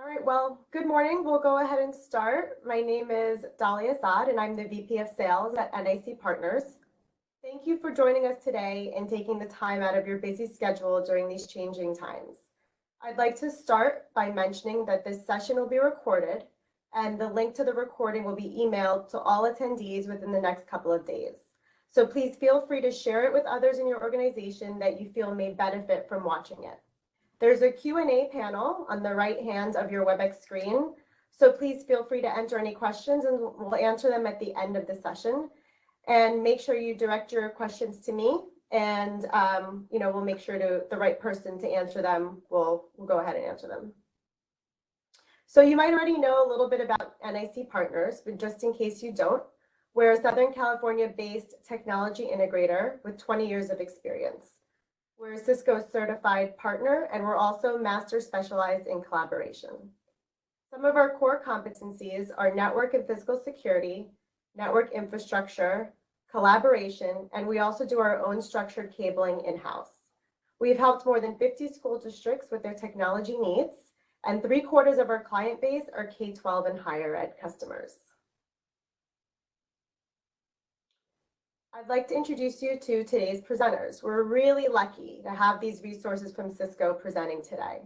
All right, well, good morning. We'll go ahead and start. My name is Dalia Saad, and I'm the VP of Sales at NIC Partners. Thank you for joining us today and taking the time out of your busy schedule during these changing times. I'd like to start by mentioning that this session will be recorded, and the link to the recording will be emailed to all attendees within the next couple of days. So please feel free to share it with others in your organization that you feel may benefit from watching it. There's a Q&A panel on the right hand of your WebEx screen, so please feel free to enter any questions and we'll answer them at the end of the session. And make sure you direct your questions to me, and we'll make sure the right person to answer them will go ahead and answer them. So you might already know a little bit about NIC Partners, but just in case you don't, we're a Southern California-based technology integrator with 20 years of experience. We're a Cisco certified partner, and we're also master specialized in collaboration. Some of our core competencies are network and physical security, network infrastructure, collaboration, and we also do our own structured cabling in-house. We've helped more than 50 school districts with their technology needs, and 3/4 of our client base are K12 and higher ed customers. I'd like to introduce you to today's presenters. We're really lucky to have these resources from Cisco presenting today.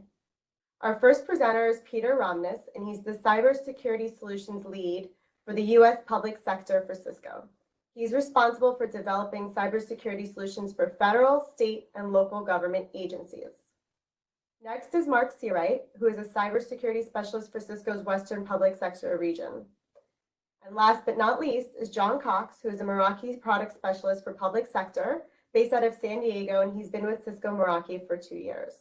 Our first presenter is Peter Romness, and he's the Cybersecurity Solutions Lead for the U.S. public sector for Cisco. He's responsible for developing cybersecurity solutions for federal, state, and local government agencies. Next is Mark Seawright, who is a cybersecurity specialist for Cisco's Western public sector region. And last but not least is John Cox, who is a Meraki product specialist for public sector based out of San Diego, and he's been with Cisco Meraki for 2 years.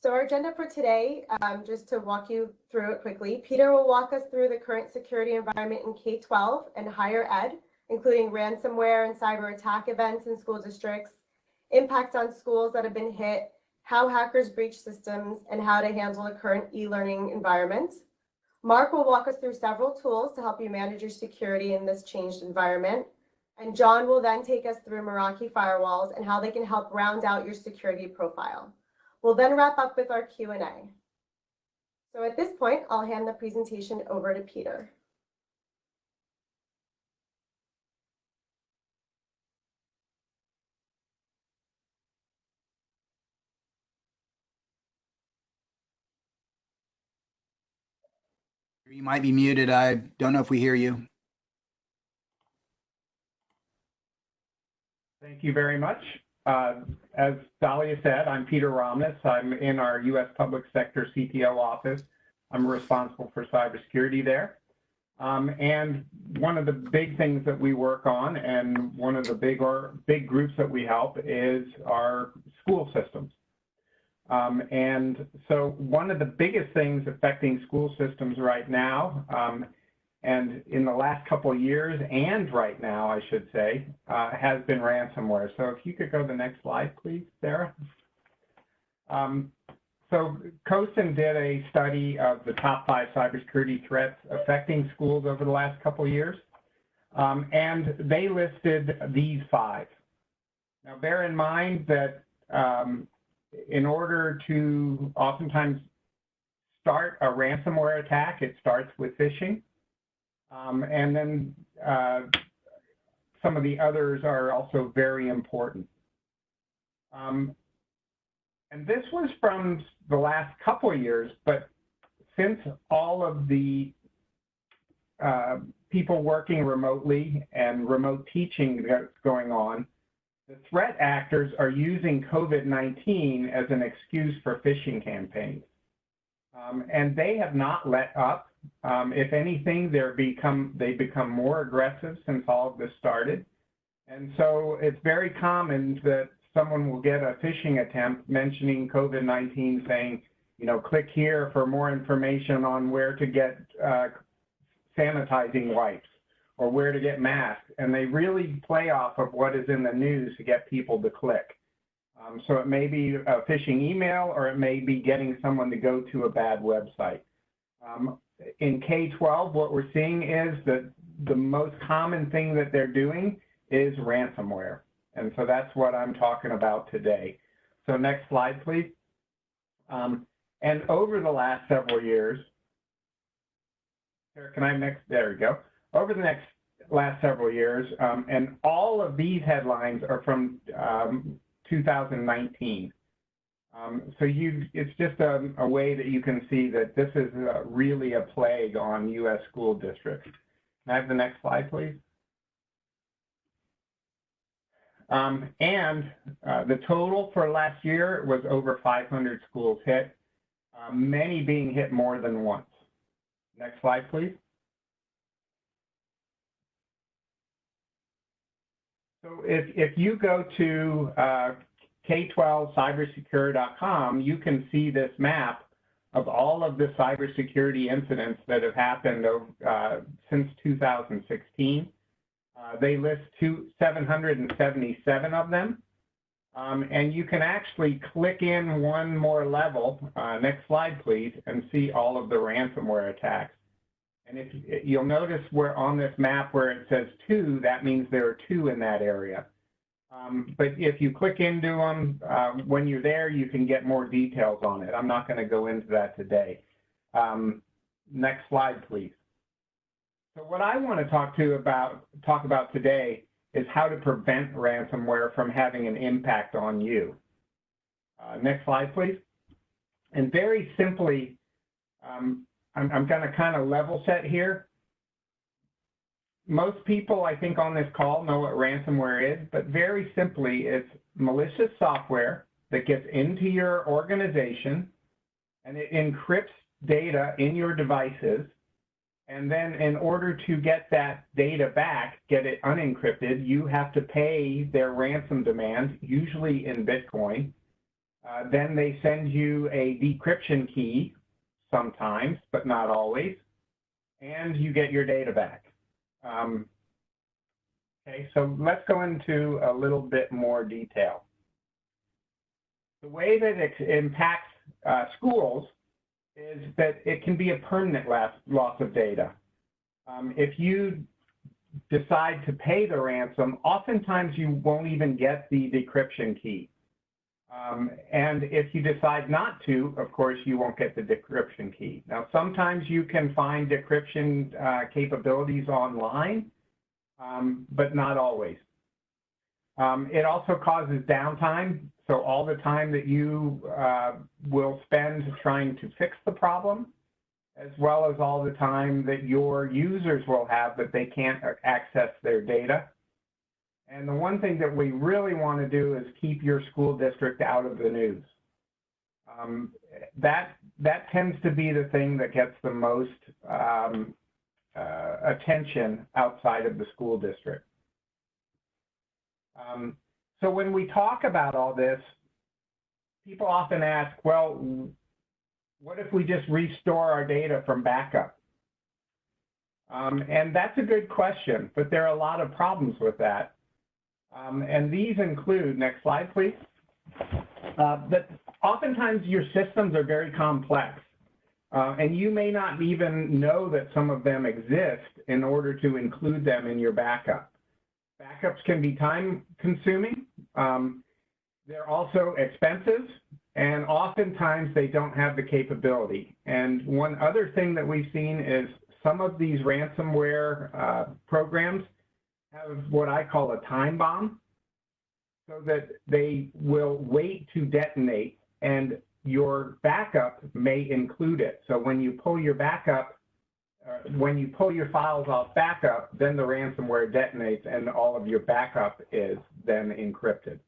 So our agenda for today, just to walk you through it quickly, Peter will walk us through the current security environment in K12 and higher ed, including ransomware and cyber attack events in school districts, impacts on schools that have been hit, how hackers breach systems, and how to handle the current e-learning environment. Mark will walk us through several tools to help you manage your security in this changed environment. And John will then take us through Meraki Firewalls and how they can help round out your security profile. We'll then wrap up with our Q&A. So at this point, I'll hand the presentation over to Peter. You might be muted. I don't know if we hear you. Thank you very much. As Dalia said, I'm Peter Romness. I'm in our U.S. Public Sector CTO office. I'm responsible for cybersecurity there. And one of the big things that we work on, and one of the big groups that we help, is our school systems. And so one of the biggest things affecting school systems right now, and in the last couple of years, and right now, I should say, has been ransomware. So if you could go to the next slide, please, Sarah. So COSIN did a study of the top 5 cybersecurity threats affecting schools over the last couple of years, and they listed these 5. Now, bear in mind that in order to oftentimes start a ransomware attack, it starts with phishing. And then some of the others are also very important. And this was from the last couple of years, but since all of the people working remotely and remote teaching that's going on, the threat actors are using COVID-19 as an excuse for phishing campaigns. And they have not let up. If anything, they become more aggressive since all of this started. And so it's very common that someone will get a phishing attempt mentioning COVID-19, saying, click here for more information on where to get sanitizing wipes or where to get masks. And they really play off of what is in the news to get people to click. So it may be a phishing email, or it may be getting someone to go to a bad website. In K12, what we're seeing is that the most common thing that they're doing is ransomware. And so that's what I'm talking about today. So next slide, please. And over the last several years, can I next? There we go. Over the last several years, and all of these headlines are from 2019. So it's just a way that you can see that this is really a plague on U.S. school districts. Can I have the next slide, please? The total for last year was over 500 schools hit, many being hit more than once. Next slide, please. So if you go to K12 Cybersecure.com, you can see this map of all of the cybersecurity incidents that have happened since 2016. They list 777 of them. And you can actually click in one more level, next slide please, and see all of the ransomware attacks. And if you'll notice where on this map where it says 2, that means there are 2 in that area. But if you click into them, when you're there, you can get more details on it. I'm not going to go into that today. Next slide, please. So what I want to talk about today is how to prevent ransomware from having an impact on you. Next slide, please. And very simply, I'm going to kind of level set here. Most people, I think, on this call know what ransomware is, but very simply, it's malicious software that gets into your organization and it encrypts data in your devices. And then in order to get that data back, get it unencrypted, you have to pay their ransom demand, usually in Bitcoin. Then they send you a decryption key sometimes, but not always, and you get your data back. Okay, so let's go into a little bit more detail. The way that it impacts schools is that it can be a permanent loss of data. If you decide to pay the ransom, oftentimes you won't even get the decryption key. And if you decide not to, of course, you won't get the decryption key. Now, sometimes you can find decryption capabilities online, but not always. It also causes downtime. So all the time that you will spend trying to fix the problem, as well as all the time that your users will have that they can't access their data. And the one thing that we really want to do is keep your school district out of the news. That tends to be the thing that gets the most attention outside of the school district. So when we talk about all this, people often ask, well, what if we just restore our data from backup? And that's a good question, but there are a lot of problems with that. And these include, next slide, please, that oftentimes your systems are very complex. And you may not even know that some of them exist in order to include them in your backup. Backups can be time-consuming. They're also expensive, and oftentimes they don't have the capability. And one other thing that we've seen is some of these ransomware programs have what I call a time bomb, so that they will wait to detonate, and your backup may include it. So when you pull your backup, when you pull your files off backup, then the ransomware detonates and all of your backup is then encrypted.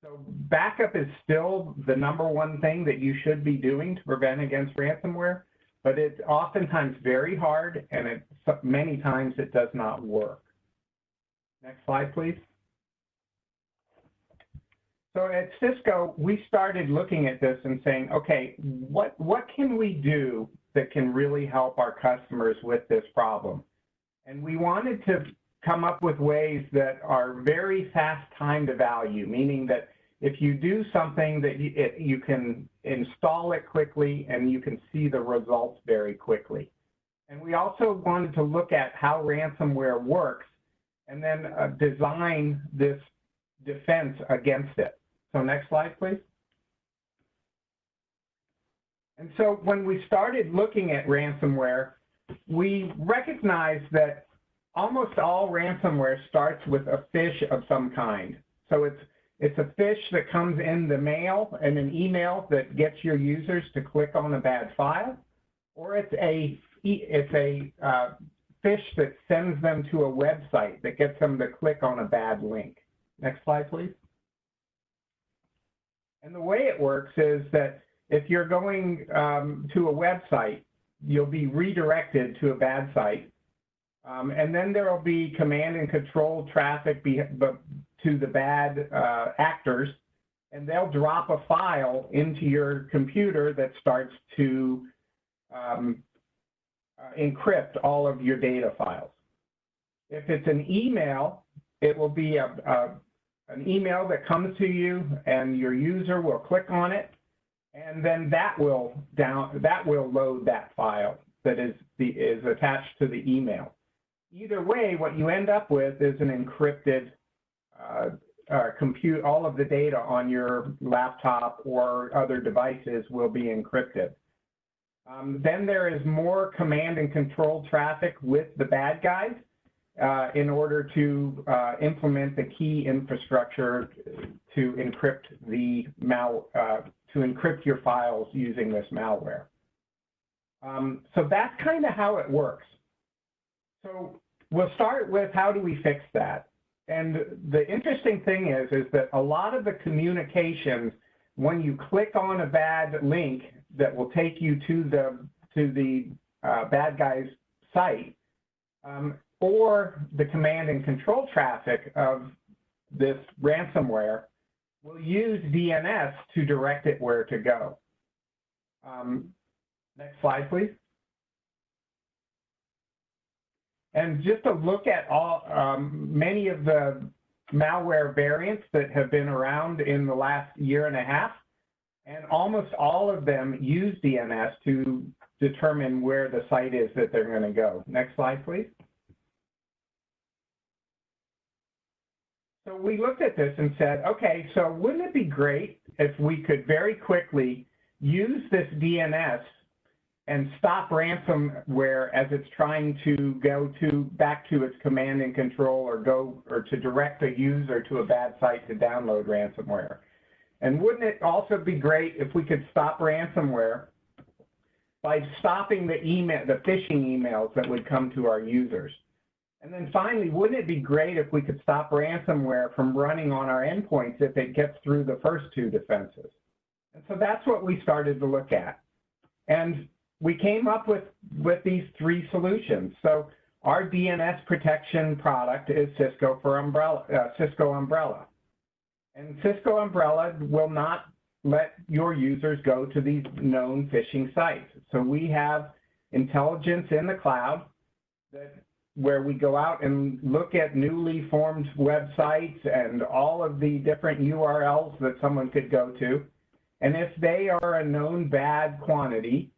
So backup is still the #1 thing that you should be doing to prevent against ransomware, but it's oftentimes very hard, and many times it does not work. Next slide, please. So at Cisco, we started looking at this and saying, okay, what can we do that can really help our customers with this problem? And we wanted to come up with ways that are very fast time to value, meaning that if you do something that you can install it quickly and you can see the results very quickly. And we also wanted to look at how ransomware works and then design this defense against it. So next slide, please. And so when we started looking at ransomware, we recognized that almost all ransomware starts with a phish of some kind. So it's a phish that comes in the mail and an email that gets your users to click on a bad file, or it's a phish that sends them to a website that gets them to click on a bad link. Next slide, please. And the way it works is that if you're going to a website, you'll be redirected to a bad site. And then there will be command and control traffic to the bad actors, and they'll drop a file into your computer that starts to encrypt all of your data files. If it's an email, it will be an email that comes to you, and your user will click on it, and then that will load that file that is attached to the email. Either way, what you end up with is an encrypted compute. All of the data on your laptop or other devices will be encrypted. Then there is more command and control traffic with the bad guys in order to implement the key infrastructure to encrypt to encrypt your files using this malware. So that's kind of how it works. So we'll start with how do we fix that? And the interesting thing is that a lot of the communications, when you click on a bad link that will take you to the bad guy's site, or the command and control traffic of this ransomware, will use DNS to direct it where to go. Next slide, please. And just to look at many of the malware variants that have been around in the last year and a half, and almost all of them use DNS to determine where the site is that they're going to go. Next slide, please. So we looked at this and said, okay, so wouldn't it be great if we could very quickly use this DNS and stop ransomware as it's trying to go back to its command and control, or to direct a user to a bad site to download ransomware? And wouldn't it also be great if we could stop ransomware by stopping the phishing emails that would come to our users? And then finally, wouldn't it be great if we could stop ransomware from running on our endpoints if it gets through the first two defenses? And so that's what we started to look at. And we came up with these three solutions. So our DNS protection product is Cisco Umbrella. And Cisco Umbrella will not let your users go to these known phishing sites. So we have intelligence in the cloud where we go out and look at newly formed websites and all of the different URLs that someone could go to. And if they are a known bad quantity,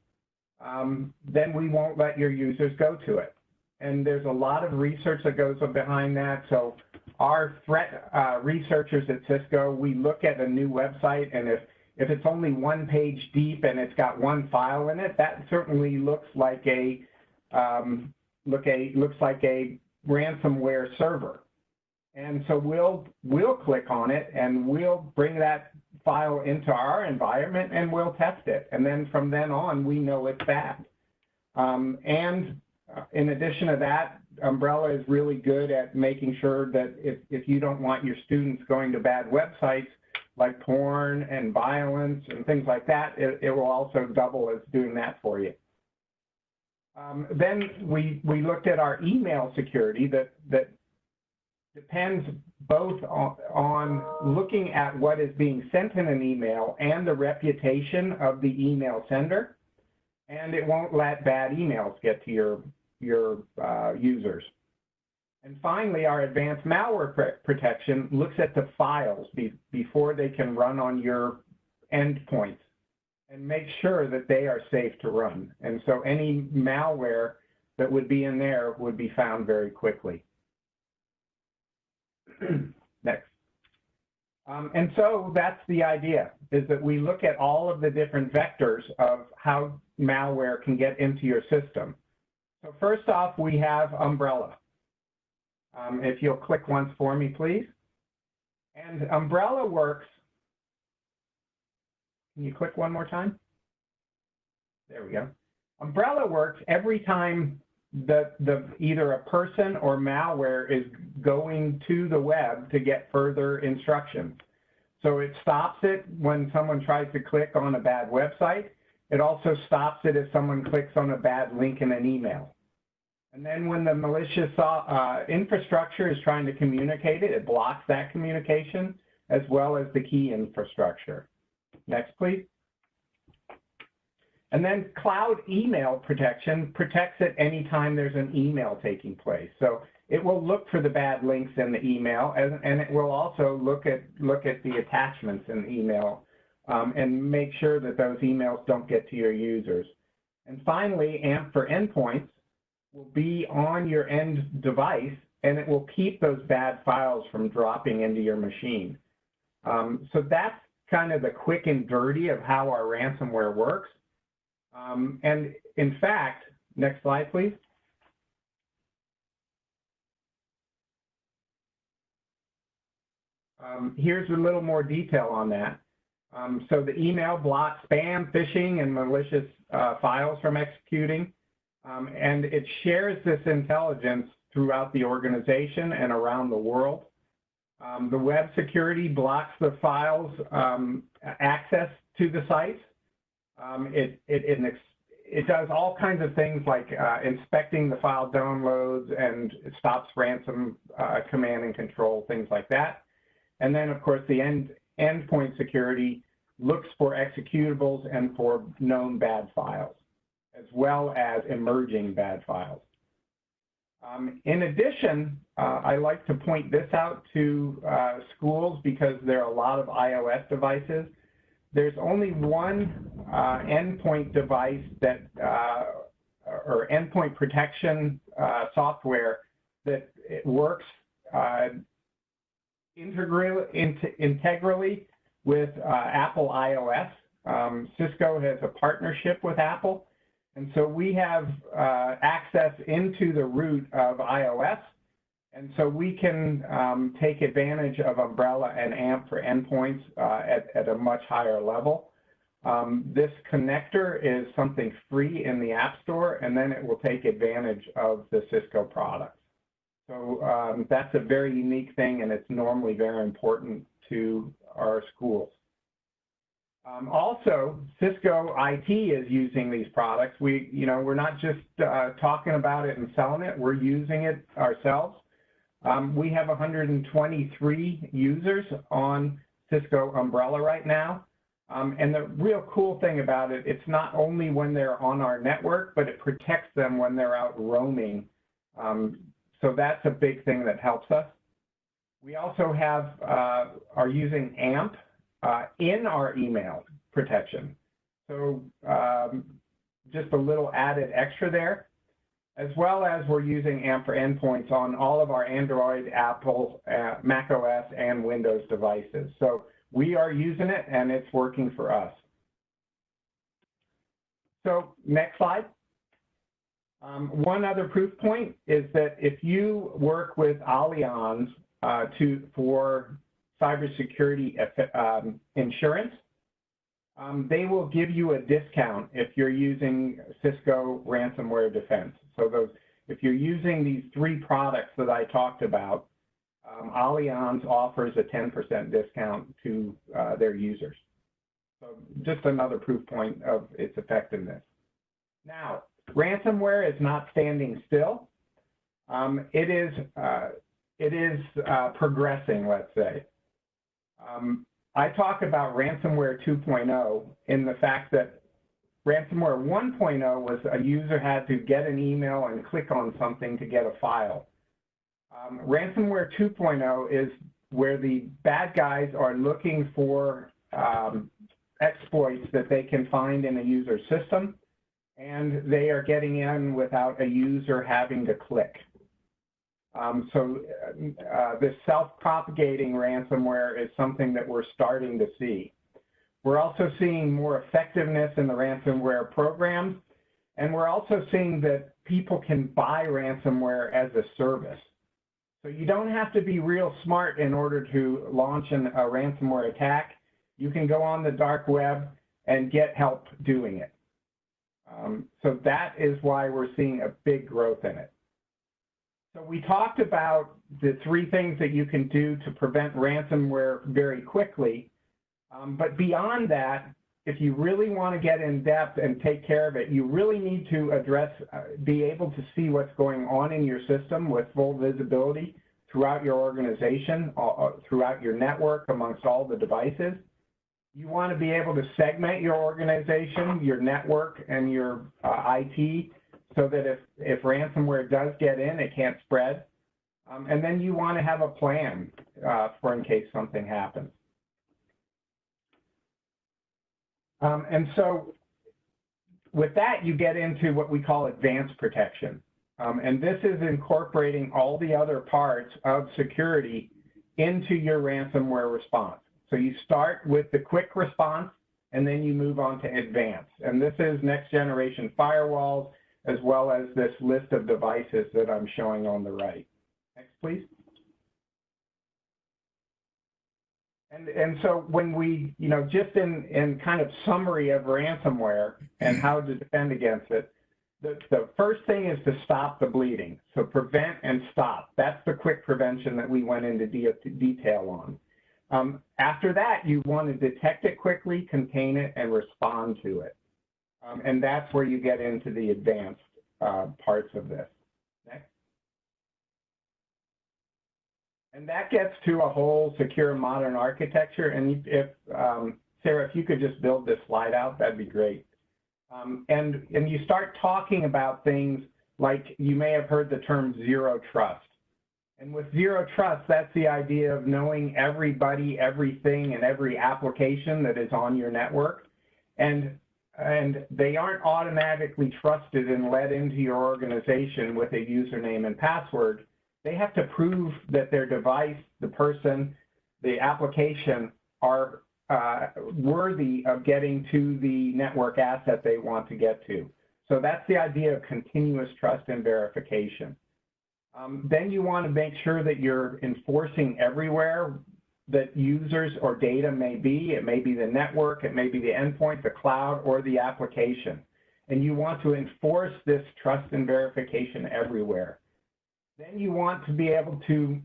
then we won't let your users go to it. And there's a lot of research that goes behind that. So our threat researchers at Cisco, we look at a new website, and if it's only one page deep and it's got one file in it, that certainly looks like a ransomware server. And so we'll click on it, and we'll bring that file into our environment, and we'll test it. And then from then on, we know it's bad. In addition to that, Umbrella is really good at making sure that if you don't want your students going to bad websites like porn and violence and things like that, it will also double as doing that for you. Then we looked at our email security that depends both on looking at what is being sent in an email and the reputation of the email sender, and it won't let bad emails get to your users. And finally, our advanced malware protection looks at the files before they can run on your endpoints and make sure that they are safe to run. And so any malware that would be in there would be found very quickly. Next. And so that's the idea, is that we look at all of the different vectors of how malware can get into your system. So first off, we have Umbrella. If you'll click once for me, please. And Umbrella Works. Can you click one more time? There we go. Umbrella Works every time either a person or malware is going to the web to get further instructions. So it stops it when someone tries to click on a bad website. It also stops it if someone clicks on a bad link in an email. And then when the malicious infrastructure is trying to communicate it, it blocks that communication as well as the key infrastructure. Next, please. And then cloud email protection protects it anytime there's an email taking place. So it will look for the bad links in the email, and it will also look at the attachments in the email and make sure that those emails don't get to your users. And finally, AMP for endpoints will be on your end device, and it will keep those bad files from dropping into your machine. So that's kind of the quick and dirty of how our ransomware works. And in fact, next slide, please. Here's a little more detail on that. So the email blocks spam, phishing, and malicious files from executing. And it shares this intelligence throughout the organization and around the world. The web security blocks the files access to the sites. It does all kinds of things like inspecting the file downloads, and it stops ransom command and control, things like that. And then, of course, the endpoint security looks for executables and for known bad files, as well as emerging bad files. In addition, I like to point this out to schools because there are a lot of iOS devices. There's only one endpoint device that, or endpoint protection software that it works integrally with Apple iOS. Cisco has a partnership with Apple, and so we have access into the root of iOS, and so we can take advantage of Umbrella and AMP for endpoints at a much higher level. This connector is something free in the App Store, and then it will take advantage of the Cisco products. So that's a very unique thing, and it's normally very important to our schools. Also, Cisco IT is using these products. We're not just talking about it and selling it. We're using it ourselves. We have 123 users on Cisco Umbrella right now. And the real cool thing about it, it's not only when they're on our network, but it protects them when they're out roaming. So that's a big thing that helps us. We also have, are using AMP in our email protection. So just a little added extra there, as well as we're using AMP for endpoints on all of our Android, Apple, Mac OS, and Windows devices. So we are using it, and it's working for us. So next slide. One other proof point is that if you work with Allianz for cybersecurity insurance, they will give you a discount if you're using Cisco ransomware defense. So if you're using these three products that I talked about, Allianz offers a 10% discount to their users. So just another proof point of its effectiveness. Now, ransomware is not standing still. It is progressing, let's say. I talk about ransomware 2.0 in the fact that ransomware 1.0 was a user had to get an email and click on something to get a file. Ransomware 2.0 is where the bad guys are looking for exploits that they can find in a user's system, and they are getting in without a user having to click. This self-propagating ransomware is something that we're starting to see. We're also seeing more effectiveness in the ransomware programs, and we're also seeing that people can buy ransomware as a service. So you don't have to be real smart in order to launch a ransomware attack. You can go on the dark web and get help doing it. So that is why we're seeing a big growth in it. So we talked about the 3 things that you can do to prevent ransomware very quickly. But beyond that, if you really want to get in depth and take care of it, you really need to be able to see what's going on in your system with full visibility throughout your organization, throughout your network, amongst all the devices. You want to be able to segment your organization, your network, and your IT, so that if ransomware does get in, it can't spread. And then you want to have a plan for in case something happens. And so with that, you get into what we call advanced protection. And this is incorporating all the other parts of security into your ransomware response. So you start with the quick response, and then you move on to advanced. And this is next generation firewalls, as well as this list of devices that I'm showing on the right. Next, please. And so when we, just in kind of summary of ransomware and how to defend against it, the first thing is to stop the bleeding. So prevent and stop. That's the quick prevention that we went into detail on. After that, you want to detect it quickly, contain it, and respond to it. And that's where you get into the advanced parts of this. Next. And that gets to a whole secure modern architecture. And if, Sarah, if you could just build this slide out, that'd be great. And you start talking about things like, you may have heard the term zero trust. And with zero trust, that's the idea of knowing everybody, everything, and every application that is on your network. And they aren't automatically trusted and let into your organization with a username and password. They have to prove that their device, the person, the application are worthy of getting to the network asset they want to get to. So that's the idea of continuous trust and verification. Then you want to make sure that you're enforcing everywhere that users or data may be. It may be the network, it may be the endpoint, the cloud, or the application. And you want to enforce this trust and verification everywhere. Then you want to be able to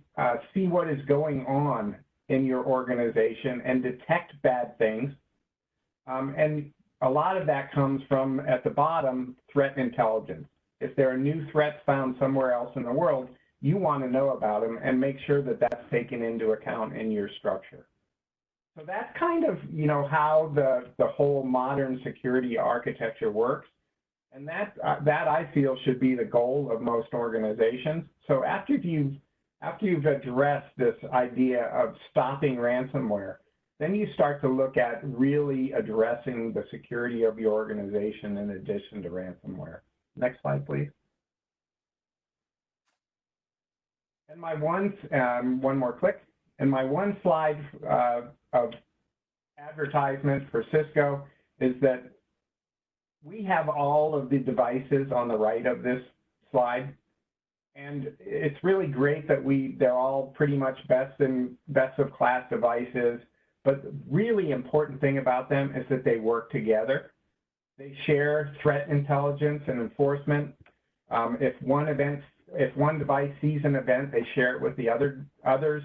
see what is going on in your organization and detect bad things. And a lot of that comes from, at the bottom, threat intelligence. If there are new threats found somewhere else in the world, you want to know about them and make sure that that's taken into account in your structure. So that's kind of, how the whole modern security architecture works. And that I feel should be the goal of most organizations. So after you've addressed this idea of stopping ransomware, then you start to look at really addressing the security of your organization in addition to ransomware. Next slide, please. And my one more click. And my one slide of advertisement for Cisco is that we have all of the devices on the right of this slide. And it's really great that they're all pretty much best of class devices. But the really important thing about them is that they work together. They share threat intelligence and enforcement. If one device sees an event, they share it with the others.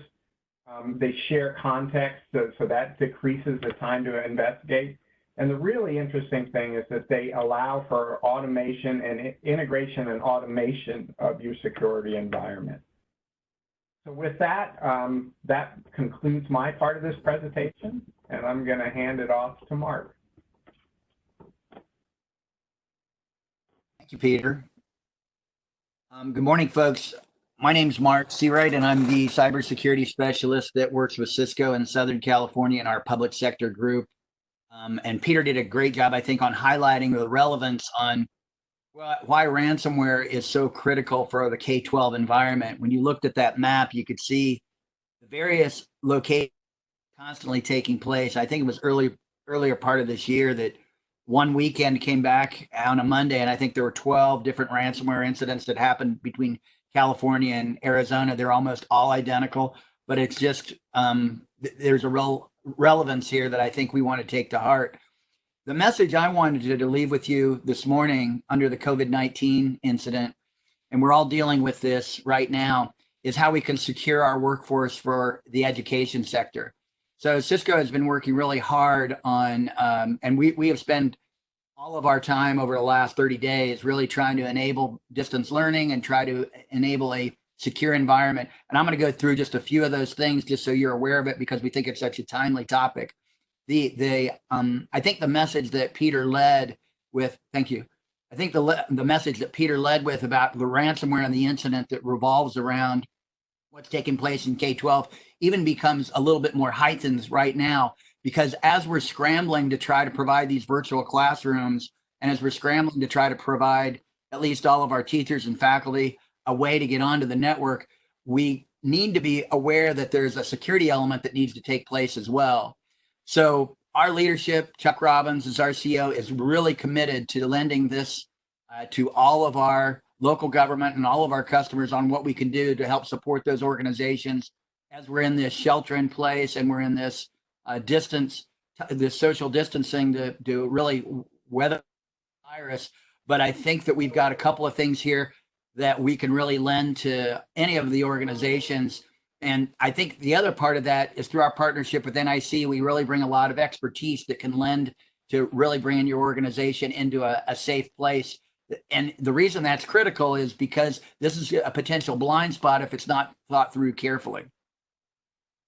They share context, so that decreases the time to investigate. And the really interesting thing is that they allow for automation and integration and automation of your security environment. So with that, that concludes my part of this presentation, and I'm going to hand it off to Mark. Thank you, Peter. Good morning, folks. My name is Mark Seawright, and I'm the cybersecurity specialist that works with Cisco in Southern California in our public sector group. And Peter did a great job, I think, on highlighting the relevance on Well, why ransomware is so critical for the K-12 environment. When you looked at that map, you could see the various locations constantly taking place. I think it was earlier part of this year that one weekend came back on a Monday, and I think there were 12 different ransomware incidents that happened between California and Arizona. They're almost all identical, but it's just there's a real relevance here that I think we want to take to heart. The message I wanted to leave with you this morning under the COVID-19 incident, and we're all dealing with this right now, is how we can secure our workforce for the education sector. So Cisco has been working really hard on, and we have spent all of our time over the last 30 days really trying to enable distance learning and try to enable a secure environment. And I'm going to go through just a few of those things just so you're aware of it because we think it's such a timely topic. I think the message that Peter led with, thank you. I think the message that Peter led with about the ransomware and the incident that revolves around what's taking place in K-12 even becomes a little bit more heightened right now, because as we're scrambling to try to provide these virtual classrooms, and as we're scrambling to try to provide at least all of our teachers and faculty a way to get onto the network, we need to be aware that there's a security element that needs to take place as well. So our leadership, Chuck Robbins as our CEO, is really committed to lending this to all of our local government and all of our customers on what we can do to help support those organizations as we're in this shelter in place and we're in this this social distancing to really weather the virus. But I think that we've got a couple of things here that we can really lend to any of the organizations. And I think the other part of that is through our partnership with NIC, we really bring a lot of expertise that can lend to really bringing your organization into a safe place. And the reason that's critical is because this is a potential blind spot if it's not thought through carefully.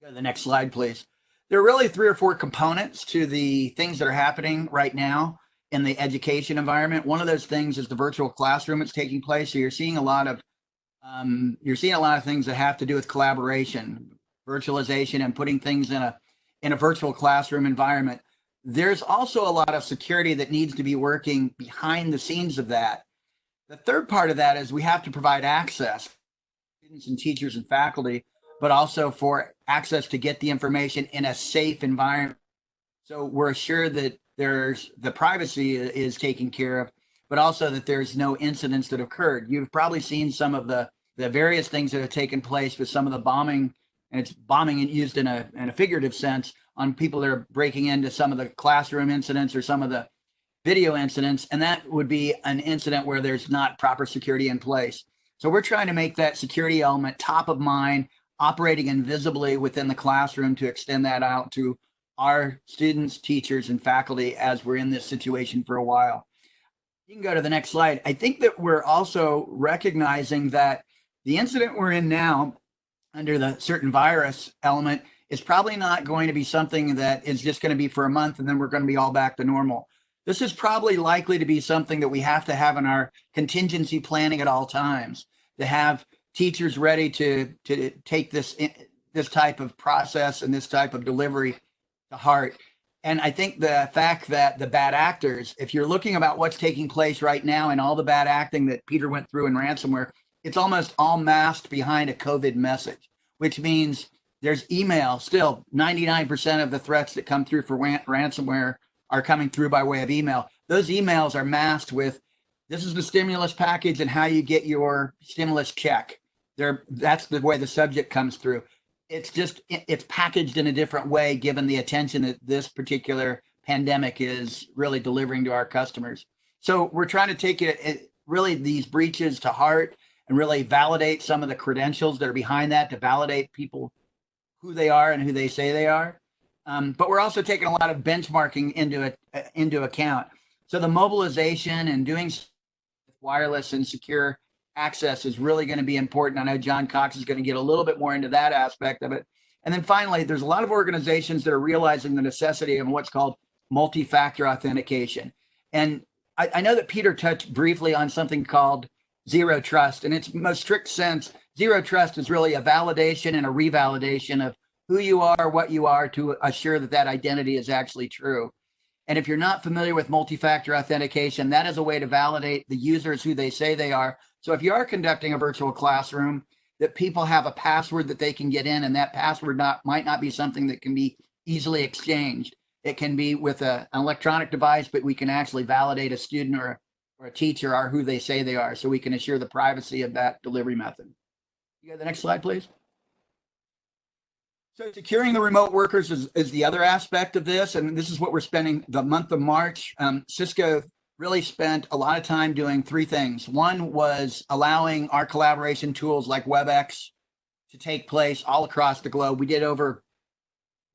Go to the next slide, please. There are really 3 or 4 components to the things that are happening right now in the education environment. One of those things is the virtual classroom that's taking place. So you're seeing a lot of things that have to do with collaboration, virtualization, and putting things in a virtual classroom environment. There's also a lot of security that needs to be working behind the scenes of that. The third part of that is we have to provide access to students and teachers and faculty, but also for access to get the information in a safe environment. So we're assured that there's the privacy is taken care of, but also that there's no incidents that occurred. You've probably seen some of the various things that have taken place with some of the bombing, and it's bombing used in a figurative sense on people that are breaking into some of the classroom incidents or some of the video incidents, and that would be an incident where there's not proper security in place. So we're trying to make that security element top of mind, operating invisibly within the classroom to extend that out to our students, teachers, and faculty as we're in this situation for a while. You can go to the next slide. I think that we're also recognizing that the incident we're in now under the certain virus element is probably not going to be something that is just going to be for a month and then we're going to be all back to normal. This is probably likely to be something that we have to have in our contingency planning at all times, to have teachers ready to take this type of process and this type of delivery to heart. And I think the fact that the bad actors, if you're looking about what's taking place right now and all the bad acting that Peter went through in ransomware, it's almost all masked behind a COVID message, which means there's email. Still, 99% of the threats that come through for ransomware are coming through by way of email. Those emails are masked with, this is the stimulus package and how you get your stimulus check. That's the way the subject comes through. It's packaged in a different way given the attention that this particular pandemic is really delivering to our customers. So we're trying to take really these breaches to heart and really validate some of the credentials that are behind that, to validate people who they are and who they say they are. But we're also taking a lot of benchmarking into account. So the mobilization and doing wireless and secure access is really going to be important. I know John Cox is going to get a little bit more into that aspect of it. And then finally, there's a lot of organizations that are realizing the necessity of what's called multi-factor authentication. And I know that Peter touched briefly on something called zero trust. In its most strict sense, zero trust is really a validation and a revalidation of who you are, what you are, to assure that that identity is actually true. And if you're not familiar with multi-factor authentication, that is a way to validate the users who they say they are. So if you are conducting a virtual classroom, that people have a password that they can get in, and that password might not be something that can be easily exchanged. It can be with an electronic device, but we can actually validate a student or a teacher are who they say they are, so we can assure the privacy of that delivery method. You got the next slide, please. So securing the remote workers is the other aspect of this, and this is what we're spending the month of March. Cisco really spent a lot of time doing three things. One was allowing our collaboration tools like WebEx to take place all across the globe. We did over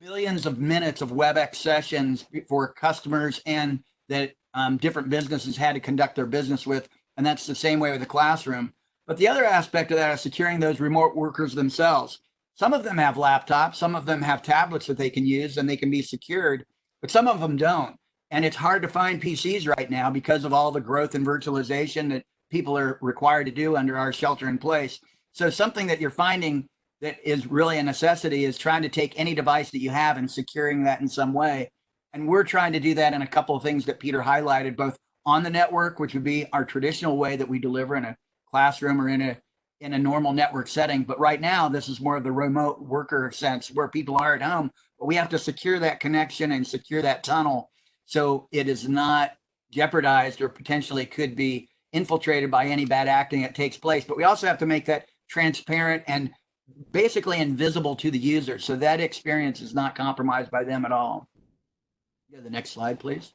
billions of minutes of WebEx sessions for customers and that different businesses had to conduct their business with, and that's the same way with the classroom. But the other aspect of that is securing those remote workers themselves. Some of them have laptops, some of them have tablets that they can use and they can be secured, but some of them don't. And it's hard to find PCs right now because of all the growth in virtualization that people are required to do under our shelter in place. So something that you're finding that is really a necessity is trying to take any device that you have and securing that in some way. And we're trying to do that in a couple of things that Peter highlighted, both on the network, which would be our traditional way that we deliver in a classroom or in a normal network setting. But right now, this is more of the remote worker sense where people are at home, but we have to secure that connection and secure that tunnel so it is not jeopardized or potentially could be infiltrated by any bad acting that takes place. But we also have to make that transparent and basically invisible to the user, so that experience is not compromised by them at all. Yeah, the next slide, please.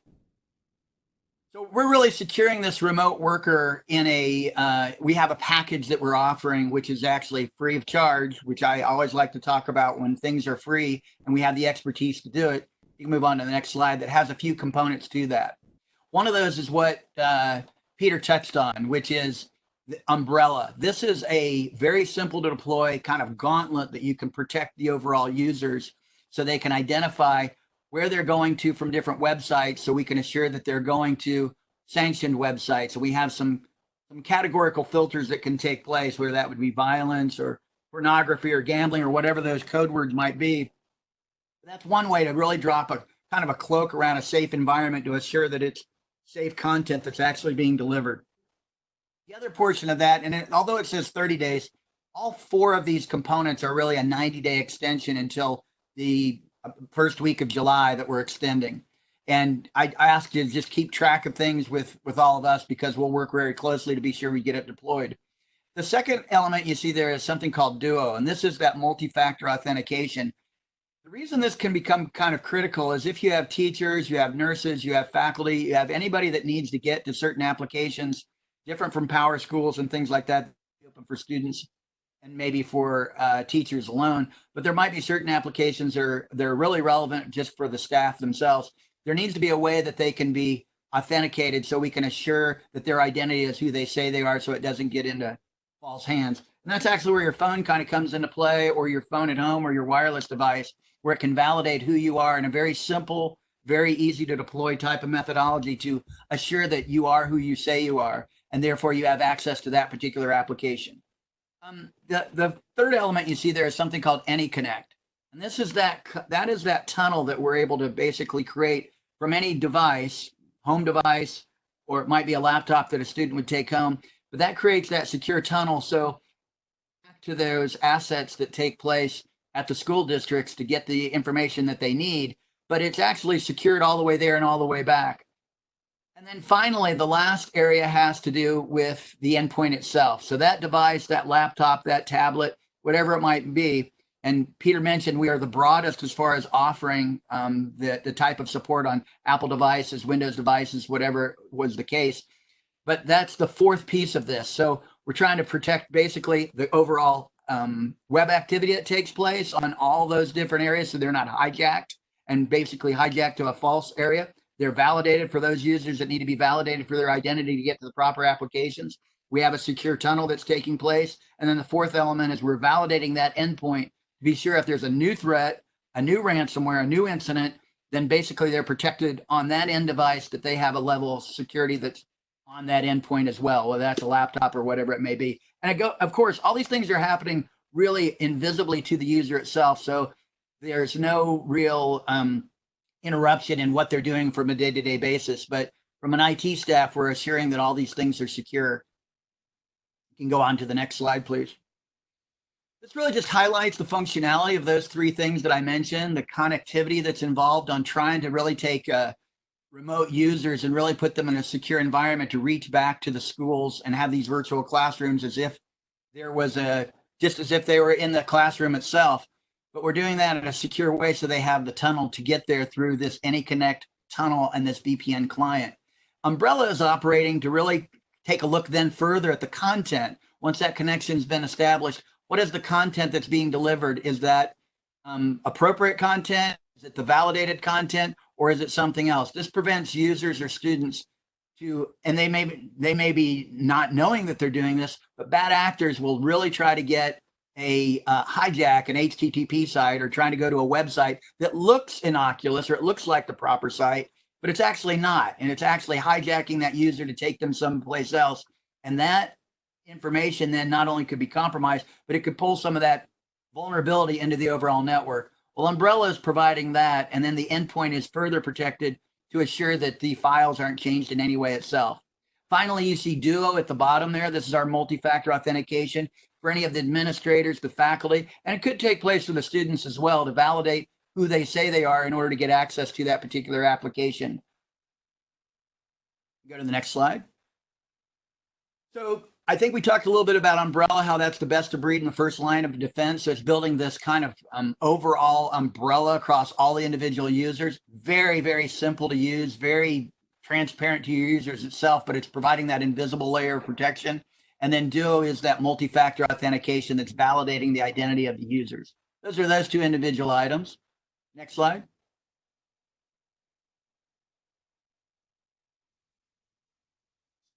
So we're really securing this remote worker in we have a package that we're offering, which is actually free of charge, which I always like to talk about when things are free and we have the expertise to do it. You can move on to the next slide that has a few components to that. One of those is what Peter touched on, which is the umbrella. This is a very simple to deploy kind of gauntlet that you can protect the overall users so they can identify where they're going to from different websites, so we can assure that they're going to sanctioned websites. So we have some categorical filters that can take place, whether that would be violence or pornography or gambling or whatever those code words might be. That's one way to really drop a kind of a cloak around a safe environment to assure that it's safe content that's actually being delivered. The other portion of that, and although it says 30 days, all four of these components are really a 90-day extension until the first week of July that we're extending. And I asked you to just keep track of things with all of us because we'll work very closely to be sure we get it deployed. The second element you see there is something called Duo, and this is that multi-factor authentication. The reason this can become kind of critical is if you have teachers, you have nurses, you have faculty, you have anybody that needs to get to certain applications, different from power schools and things like that, open for students and maybe for teachers alone, but there might be certain applications that are really relevant just for the staff themselves. There needs to be a way that they can be authenticated so we can assure that their identity is who they say they are so it doesn't get into false hands. And that's actually where your phone kind of comes into play, or your phone at home or your wireless device, where it can validate who you are in a very simple, very easy to deploy type of methodology to assure that you are who you say you are, and therefore you have access to that particular application. The third element you see there is something called AnyConnect. And this is that is that tunnel that we're able to basically create from any device, home device, or it might be a laptop that a student would take home. But that creates that secure tunnel. So back to those assets that take place at the school districts to get the information that they need, but it's actually secured all the way there and all the way back. And then finally, the last area has to do with the endpoint itself. So that device, that laptop, that tablet, whatever it might be. And Peter mentioned we are the broadest as far as offering the type of support on Apple devices, Windows devices, whatever was the case. But that's the fourth piece of this. So we're trying to protect basically the overall web activity that takes place on all those different areas so they're not hijacked and basically hijacked to a false area. They're validated for those users that need to be validated for their identity to get to the proper applications. We have a secure tunnel that's taking place. And then the fourth element is we're validating that endpoint to be sure if there's a new threat, a new ransomware, a new incident, then basically they're protected on that end device, that they have a level of security that's on that endpoint as well, whether that's a laptop or whatever it may be. And of course, all these things are happening really invisibly to the user itself. So there's no real interruption in what they're doing from a day-to-day basis. But from an IT staff, we're assuring that all these things are secure. You can go on to the next slide, please. This really just highlights the functionality of those three things that I mentioned, the connectivity that's involved on trying to really take remote users and really put them in a secure environment to reach back to the schools and have these virtual classrooms as if there was just as if they were in the classroom itself. But we're doing that in a secure way so they have the tunnel to get there through this AnyConnect tunnel and this VPN client. Umbrella is operating to really take a look then further at the content. Once that connection's been established, what is the content that's being delivered? Is that appropriate content? Is it the validated content? Or is it something else? This prevents users or students to, and they may be not knowing that they're doing this, but bad actors will really try to get a hijack an HTTP site or trying to go to a website that looks innocuous or it looks like the proper site, but it's actually not. And it's actually hijacking that user to take them someplace else. And that information then not only could be compromised, but it could pull some of that vulnerability into the overall network. Well, Umbrella is providing that, and then the endpoint is further protected to assure that the files aren't changed in any way itself. Finally, you see Duo at the bottom there. This is our multi-factor authentication for any of the administrators, the faculty, and it could take place for the students as well to validate who they say they are in order to get access to that particular application. Go to the next slide. So I think we talked a little bit about Umbrella, how that's the best of breed in the first line of defense. So it's building this kind of overall umbrella across all the individual users. Very, very simple to use, very transparent to your users itself, but it's providing that invisible layer of protection. And then Duo is that multi-factor authentication that's validating the identity of the users. Those are those two individual items. Next slide.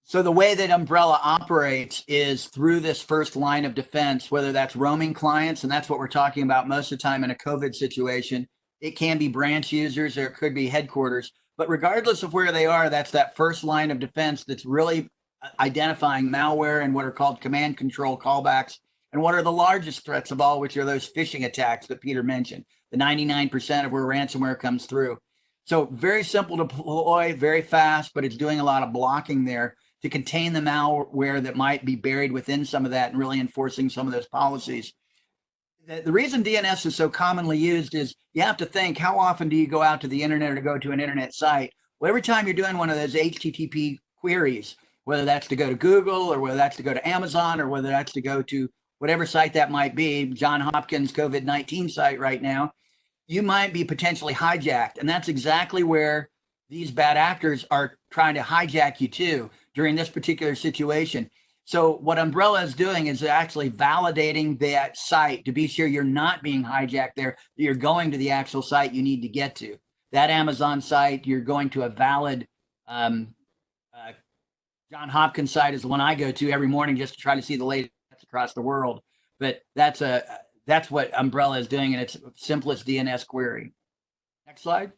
So the way that Umbrella operates is through this first line of defense, whether that's roaming clients, and that's what we're talking about most of the time in a COVID situation. It can be branch users or it could be headquarters. But regardless of where they are, that's that first line of defense that's really identifying malware and what are called command control callbacks, and what are the largest threats of all, which are those phishing attacks that Peter mentioned, the 99% of where ransomware comes through. So very simple to deploy, very fast, but it's doing a lot of blocking there to contain the malware that might be buried within some of that and really enforcing some of those policies. The reason DNS is so commonly used is you have to think, how often do you go out to the internet or go to an internet site? Well, every time you're doing one of those HTTP queries, whether that's to go to Google or whether that's to go to Amazon or whether that's to go to whatever site that might be, John Hopkins COVID-19 site right now, you might be potentially hijacked. And that's exactly where these bad actors are trying to hijack you to during this particular situation. So what Umbrella is doing is actually validating that site to be sure you're not being hijacked there, that you're going to the actual site you need to get to. That Amazon site, you're going to a valid John Hopkins site is the one I go to every morning just to try to see the latest across the world. But that's what Umbrella is doing in its simplest DNS query. Next slide.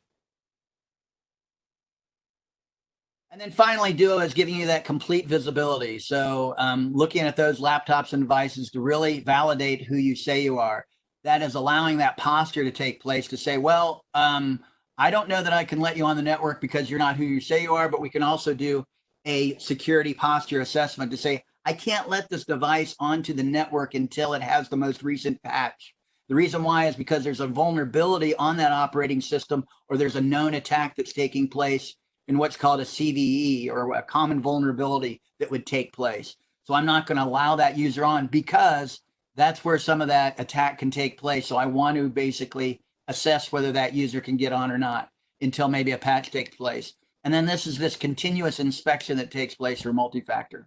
And then finally, Duo is giving you that complete visibility. So looking at those laptops and devices to really validate who you say you are. That is allowing that posture to take place to say, well, I don't know that I can let you on the network because you're not who you say you are, but we can also do a security posture assessment to say, I can't let this device onto the network until it has the most recent patch. The reason why is because there's a vulnerability on that operating system, or there's a known attack that's taking place in what's called a CVE, or a common vulnerability that would take place. So I'm not going to allow that user on because that's where some of that attack can take place. So I want to basically assess whether that user can get on or not until maybe a patch takes place. And then this is this continuous inspection that takes place for multi-factor.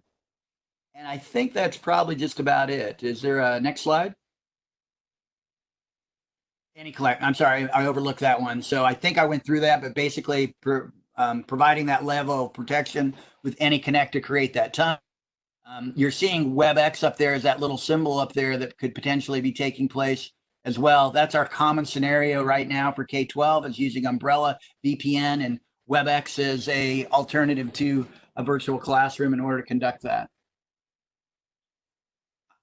And I think that's probably just about it. Is there a next slide? AnyConnect. I'm sorry, I overlooked that one. So I think I went through that, but basically providing that level of protection with AnyConnect to create that tunnel. You're seeing WebEx up there as that little symbol up there that could potentially be taking place as well. That's our common scenario right now for K12 is using Umbrella, VPN, and WebEx as a alternative to a virtual classroom in order to conduct that.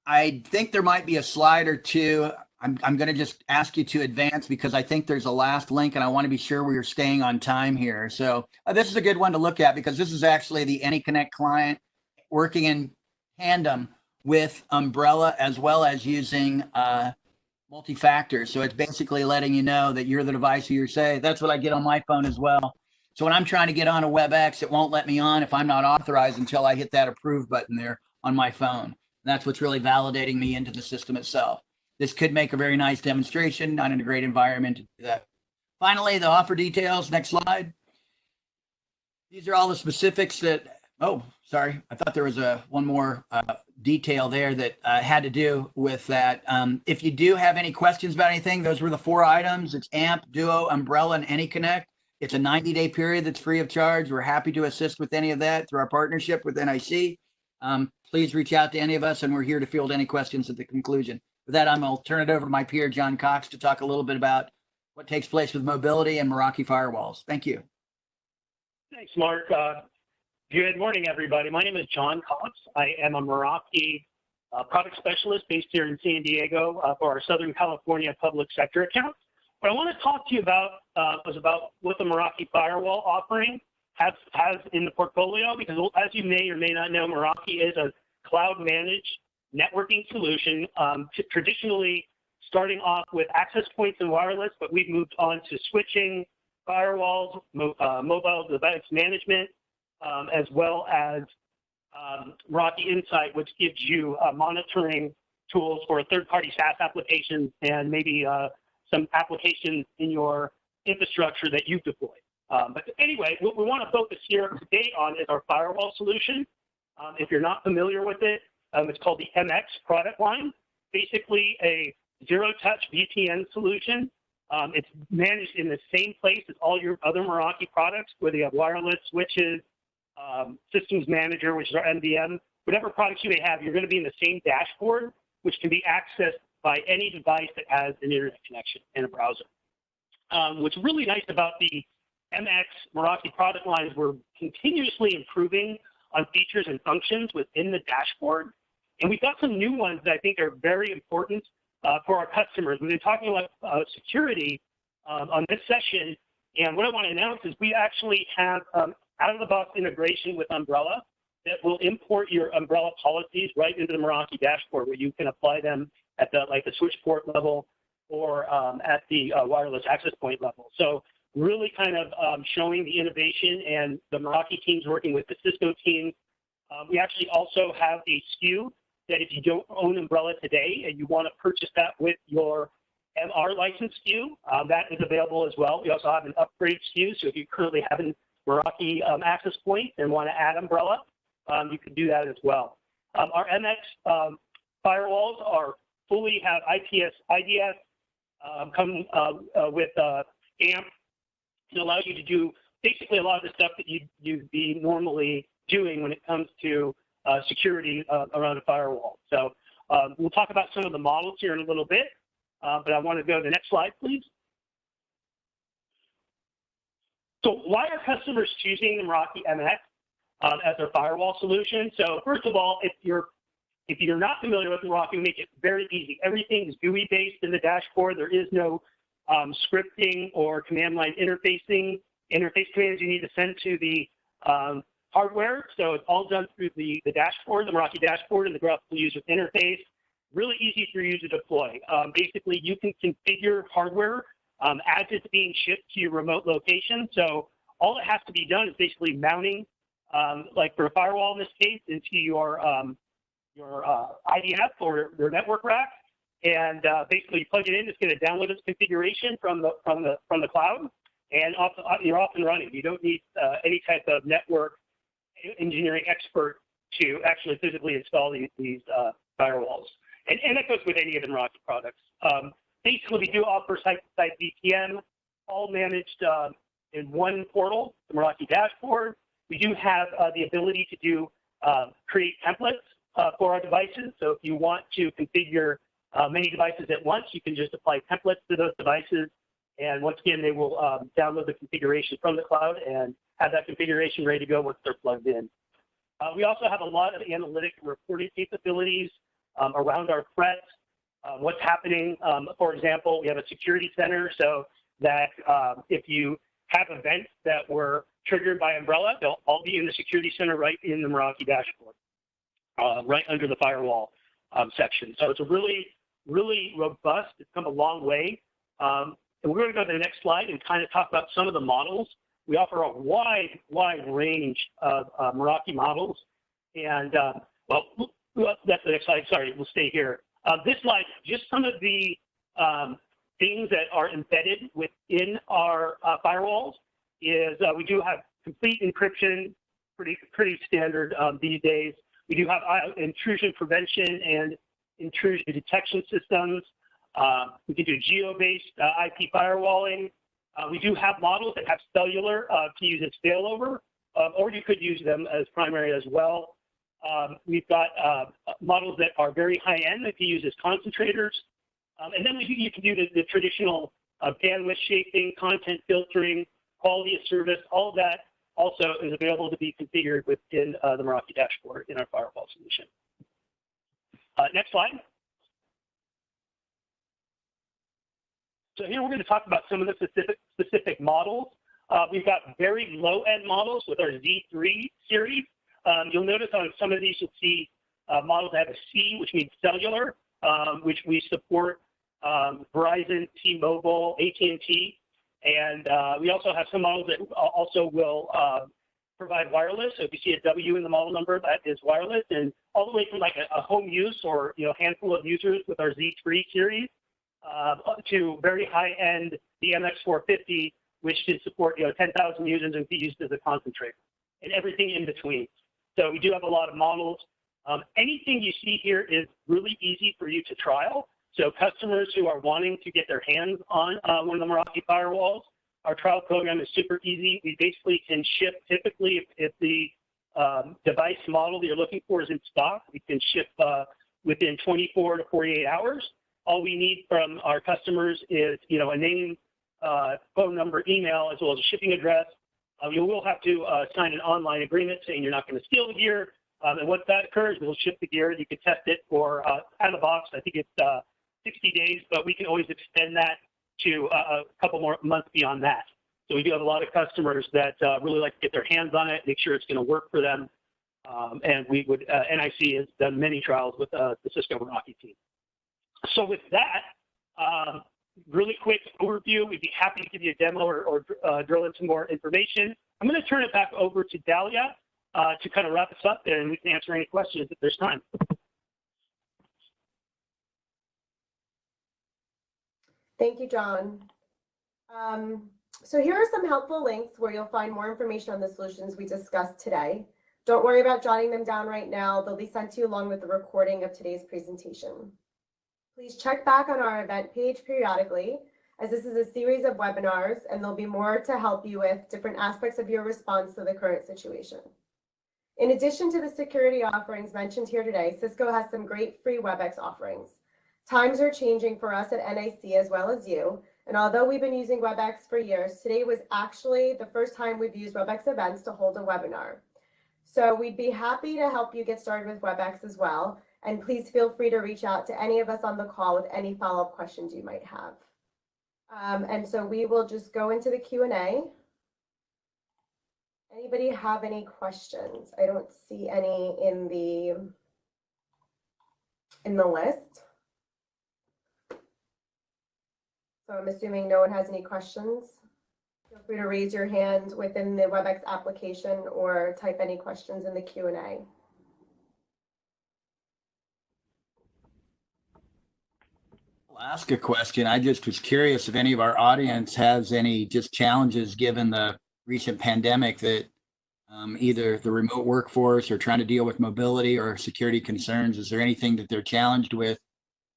I think there might be a slide or two. I'm going to just ask you to advance because I think there's a last link and I want to be sure we are staying on time here. So this is a good one to look at because this is actually the AnyConnect client working in tandem with Umbrella as well as using multi-factor. So it's basically letting you know that you're the device who you're saying. That's what I get on my phone as well. So when I'm trying to get on a WebEx, it won't let me on if I'm not authorized until I hit that approve button there on my phone. And that's what's really validating me into the system itself. This could make a very nice demonstration, not in a great environment to do that. Finally, the offer details. Next slide. These are all the specifics that, oh, sorry. I thought there was one more detail there that had to do with that. If you do have any questions about anything, those were the 4 items. It's AMP, Duo, Umbrella, and AnyConnect. It's a 90-day period that's free of charge. We're happy to assist with any of that through our partnership with NIC. Please reach out to any of us, and we're here to field any questions at the conclusion. With that, I'll turn it over to my peer, John Cox, to talk a little bit about what takes place with mobility and Meraki firewalls. Thank you. Thanks, Mark. Good morning, everybody. My name is John Cox. I am a Meraki product specialist based here in San Diego for our Southern California public sector account. What I want to talk to you about was about what the Meraki Firewall offering has in the portfolio, because as you may or may not know, Meraki is a cloud-managed networking solution, traditionally starting off with access points and wireless, but we've moved on to switching, firewalls, mobile device management, as well as Meraki Insight, which gives you monitoring tools for third-party SaaS applications and maybe some applications in your infrastructure that you've deployed. But anyway, what we want to focus here today on is our firewall solution. If you're not familiar with it, it's called the MX product line. Basically a zero-touch VPN solution. It's managed in the same place as all your other Meraki products, where you have wireless switches, systems manager, which is our MDM. Whatever products you may have, you're going to be in the same dashboard, which can be accessed by any device that has an internet connection and a browser. What's really nice about the MX Meraki product lines, we're continuously improving on features and functions within the dashboard. And we've got some new ones that I think are very important for our customers. We've been talking about security on this session, and what I want to announce is we actually have out-of-the-box integration with Umbrella that will import your Umbrella policies right into the Meraki dashboard, where you can apply them at the switch port level or at the wireless access point level. So really kind of showing the innovation, and the Meraki team's working with the Cisco team. We actually also have a SKU that if you don't own Umbrella today and you want to purchase that with your MR license SKU, that is available as well. We also have an upgrade SKU, so if you currently have a Meraki access point and want to add Umbrella, you can do that as well. Our MX firewalls fully have IPS, IDS, come with AMP. It allows you to do basically a lot of the stuff that you'd be normally doing when it comes to security around a firewall. So we'll talk about some of the models here in a little bit, but I want to go to the next slide, please. So why are customers choosing the Meraki MX as their firewall solution? So first of all, if you're not familiar with Meraki, we make it very easy. Everything is GUI based in the dashboard. There is no scripting or command line interface commands you need to send to the hardware. So it's all done through the dashboard, the Meraki dashboard, and the graphical user interface. Really easy for you to deploy. Basically, you can configure hardware as it's being shipped to your remote location. So all that has to be done is basically mounting, like for a firewall in this case, into your IDF or your network rack. And basically, you plug it in. It's going to download its configuration from the cloud, and you're off and running. You don't need any type of network engineering expert to actually physically install these firewalls. And that goes with any of the Meraki products. Basically, we do offer site-to-site VPN, all managed in one portal, the Meraki dashboard. We do have the ability to do create templates for our devices. So if you want to configure many devices at once, you can just apply templates to those devices. And once again, they will download the configuration from the cloud and have that configuration ready to go once they're plugged in. We also have a lot of analytic and reporting capabilities around our threats. what's happening. For example, we have a security center so that if you have events that were triggered by Umbrella, they'll all be in the security center right in the Meraki dashboard, right under the firewall section. So it's a really, really robust. It's come a long way. And we're going to go to the next slide and kind of talk about some of the models. We offer a wide range of Meraki models. And, well, that's the next slide. Sorry, we'll stay here. This slide, just some of the things that are embedded within our firewalls is we do have complete encryption, pretty standard these days. We do have intrusion prevention and intrusion detection systems. We can do geo-based IP firewalling. We do have models that have cellular to use as failover, or you could use them as primary as well. We've got models that are very high-end that you use as concentrators. And then you can do the traditional bandwidth shaping, content filtering, quality of service. All of that also is available to be configured within the Meraki dashboard in our firewall solution. Next slide. So here we're going to talk about some of the specific models. We've got very low-end models with our Z3 series. You'll notice on some of these, you'll see models that have a C, which means cellular, which we support Verizon, T-Mobile, AT&T, and we also have some models that also will provide wireless. So if you see a W in the model number, that is wireless, and all the way from like a home use or handful of users with our Z3 series to very high-end the MX450, which can support 10,000 users and be used as a concentrator, and everything in between. So we do have a lot of models. Anything you see here is really easy for you to trial. So customers who are wanting to get their hands on one of the Meraki firewalls, our trial program is super easy. We basically can ship, typically if the device model that you're looking for is in stock, we can ship within 24 to 48 hours. All we need from our customers is a name, phone number, email, as well as a shipping address. You will have to sign an online agreement saying you're not going to steal the gear. And once that occurs, we'll ship the gear. You can test it for out of the box. I think it's 60 days, but we can always extend that to a couple more months beyond that. So we do have a lot of customers that really like to get their hands on it, make sure it's going to work for them. And we would, NIC has done many trials with the Cisco Meraki team. So with that, really quick overview, we'd be happy to give you a demo or drill into more information. I'm going to turn it back over to Dahlia to kind of wrap us up, and we can answer any questions if there's time. Thank you, John. So here are some helpful links where you'll find more information on the solutions we discussed today. Don't worry about jotting them down right now. They'll be sent to you along with the recording of today's presentation. Please check back on our event page periodically, as this is a series of webinars, and there'll be more to help you with different aspects of your response to the current situation. In addition to the security offerings mentioned here today, Cisco has some great free WebEx offerings. Times are changing for us at NIC as well as you, and although we've been using WebEx for years, today was actually the first time we've used WebEx events to hold a webinar. So we'd be happy to help you get started with WebEx as well, and please feel free to reach out to any of us on the call with any follow-up questions you might have. And so we will just go into the Q&A. Anybody have any questions? I don't see any in the list. So I'm assuming no one has any questions. Feel free to raise your hand within the WebEx application or type any questions in the Q&A. I'll ask a question. I just was curious if any of our audience has any just challenges given the recent pandemic that either the remote workforce or trying to deal with mobility or security concerns. Is there anything that they're challenged with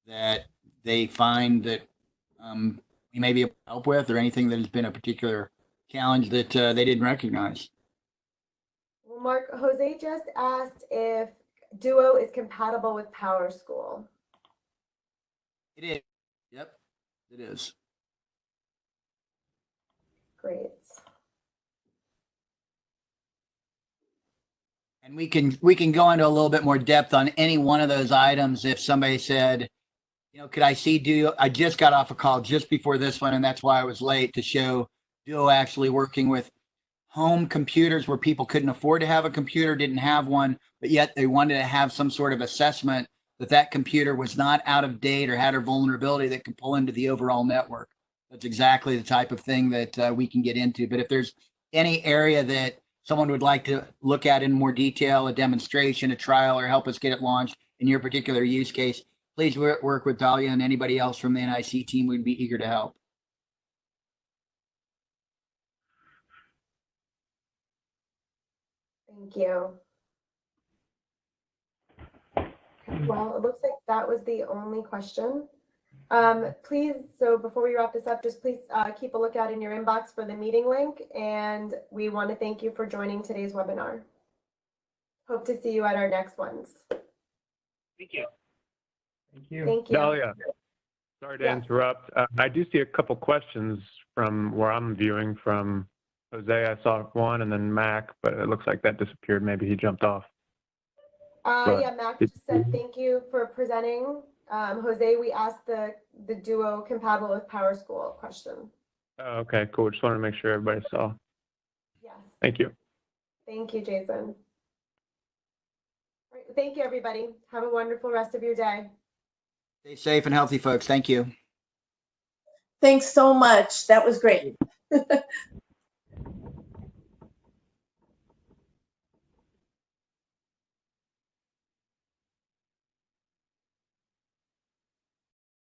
that they find that we may be able to help with, or anything that has been a particular challenge that they didn't recognize? Well, Mark, Jose just asked if Duo is compatible with PowerSchool. It is. Yep, it is. Great. And we can go into a little bit more depth on any one of those items if somebody said, Could I see Duo? I just got off a call just before this one, and that's why I was late to show Duo actually working with home computers where people couldn't afford to have a computer, didn't have one, but yet they wanted to have some sort of assessment that that computer was not out of date or had a vulnerability that could pull into the overall network. That's exactly the type of thing that we can get into. But if there's any area that someone would like to look at in more detail, a demonstration, a trial, or help us get it launched in your particular use case, please work with Dahlia and anybody else from the NIC team. We'd be eager to help. Thank you. Well, it looks like that was the only question. Please, so before we wrap this up, just please keep a lookout in your inbox for the meeting link, and we want to thank you for joining today's webinar. Hope to see you at our next ones. Thank you. Thank you. Thank you. Dahlia, sorry to interrupt. I do see a couple questions from where I'm viewing from Jose. I saw one, and then Mac, but it looks like that disappeared. Maybe he jumped off. Yeah, Mac just said thank you for presenting. Jose, we asked the Duo compatible with PowerSchool question. Oh, okay, cool. Just wanted to make sure everybody saw. Yes. Thank you. Thank you, Jason. All right, thank you, everybody. Have a wonderful rest of your day. Stay safe and healthy, folks. Thank you. Thanks so much. That was great.